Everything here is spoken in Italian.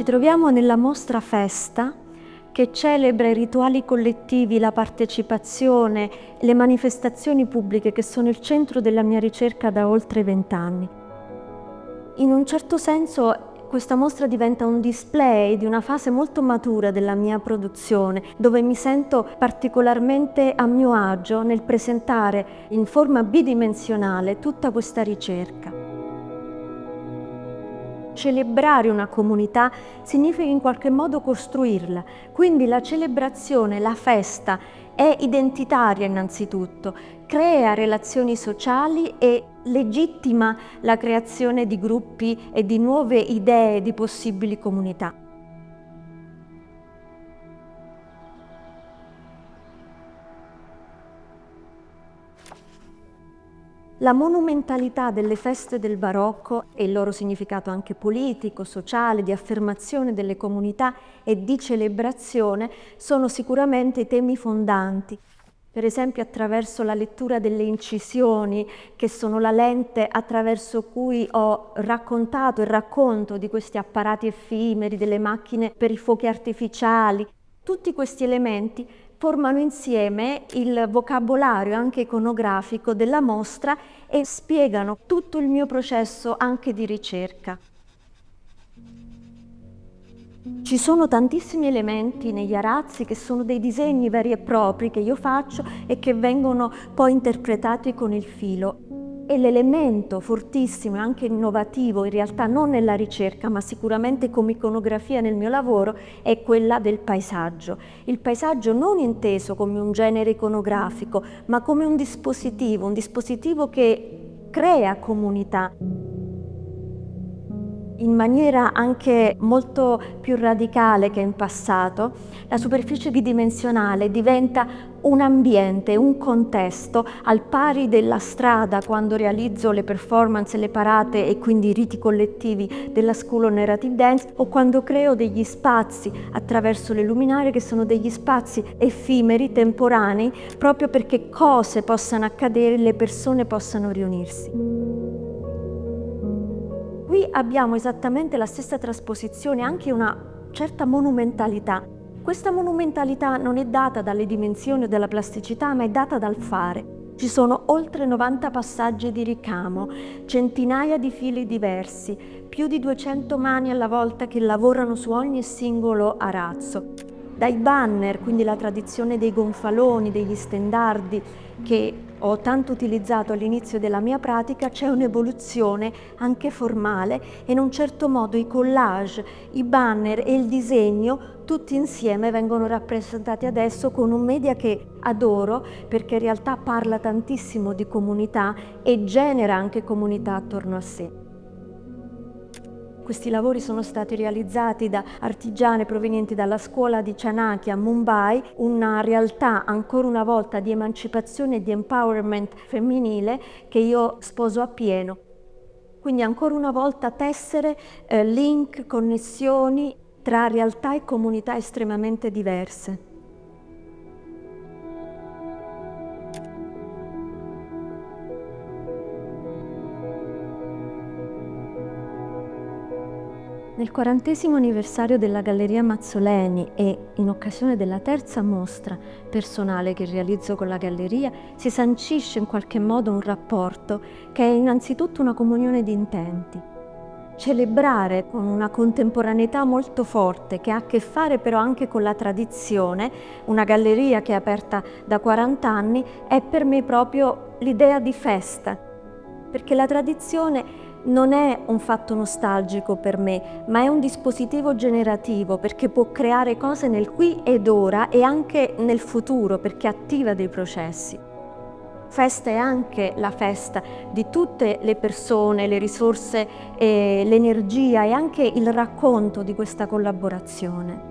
Ci troviamo nella mostra Festa, che celebra i rituali collettivi, la partecipazione, le manifestazioni pubbliche che sono il centro della mia ricerca da oltre 20 anni. In un certo senso questa mostra diventa un display di una fase molto matura della mia produzione, dove mi sento particolarmente a mio agio nel presentare in forma bidimensionale tutta questa ricerca. Celebrare una comunità significa in qualche modo costruirla, quindi la celebrazione, la festa è identitaria innanzitutto, crea relazioni sociali e legittima la creazione di gruppi e di nuove idee di possibili comunità. La monumentalità delle feste del barocco e il loro significato anche politico, sociale, di affermazione delle comunità e di celebrazione sono sicuramente i temi fondanti. Per esempio attraverso la lettura delle incisioni, che sono la lente attraverso cui ho raccontato e racconto di questi apparati effimeri, delle macchine per i fuochi artificiali. Tutti questi elementi formano insieme il vocabolario anche iconografico della mostra e spiegano tutto il mio processo anche di ricerca. Ci sono tantissimi elementi negli arazzi che sono dei disegni veri e propri che io faccio e che vengono poi interpretati con il filo. E l'elemento fortissimo e anche innovativo, in realtà non nella ricerca, ma sicuramente come iconografia nel mio lavoro, è quella del paesaggio. Il paesaggio non inteso come un genere iconografico, ma come un dispositivo che crea comunità. In maniera anche molto più radicale che in passato, la superficie bidimensionale diventa un ambiente, un contesto, al pari della strada quando realizzo le performance, le parate e quindi i riti collettivi della School of Narrative Dance, o quando creo degli spazi attraverso le luminarie che sono degli spazi effimeri, temporanei, proprio perché cose possano accadere e le persone possano riunirsi. Qui abbiamo esattamente la stessa trasposizione, anche una certa monumentalità. Questa monumentalità non è data dalle dimensioni o dalla plasticità, ma è data dal fare. Ci sono oltre 90 passaggi di ricamo, centinaia di fili diversi, più di 200 mani alla volta che lavorano su ogni singolo arazzo. Dai banner, quindi la tradizione dei gonfaloni, degli stendardi, che ho tanto utilizzato all'inizio della mia pratica, c'è un'evoluzione anche formale e in un certo modo i collage, i banner e il disegno tutti insieme vengono rappresentati adesso con un media che adoro perché in realtà parla tantissimo di comunità e genera anche comunità attorno a sé. Questi lavori sono stati realizzati da artigiane provenienti dalla scuola di Chanakya a Mumbai, una realtà ancora una volta di emancipazione e di empowerment femminile che io sposo appieno. Quindi ancora una volta tessere link, connessioni tra realtà e comunità estremamente diverse. Nel 40° anniversario della Galleria Mazzoleni e in occasione della terza mostra personale che realizzo con la Galleria, si sancisce in qualche modo un rapporto che è innanzitutto una comunione di intenti. Celebrare con una contemporaneità molto forte, che ha a che fare però anche con la tradizione, una galleria che è aperta da 40 anni, è per me proprio l'idea di festa, perché la tradizione non è un fatto nostalgico per me, ma è un dispositivo generativo perché può creare cose nel qui ed ora e anche nel futuro perché attiva dei processi. Festa è anche la festa di tutte le persone, le risorse, l'energia e anche il racconto di questa collaborazione.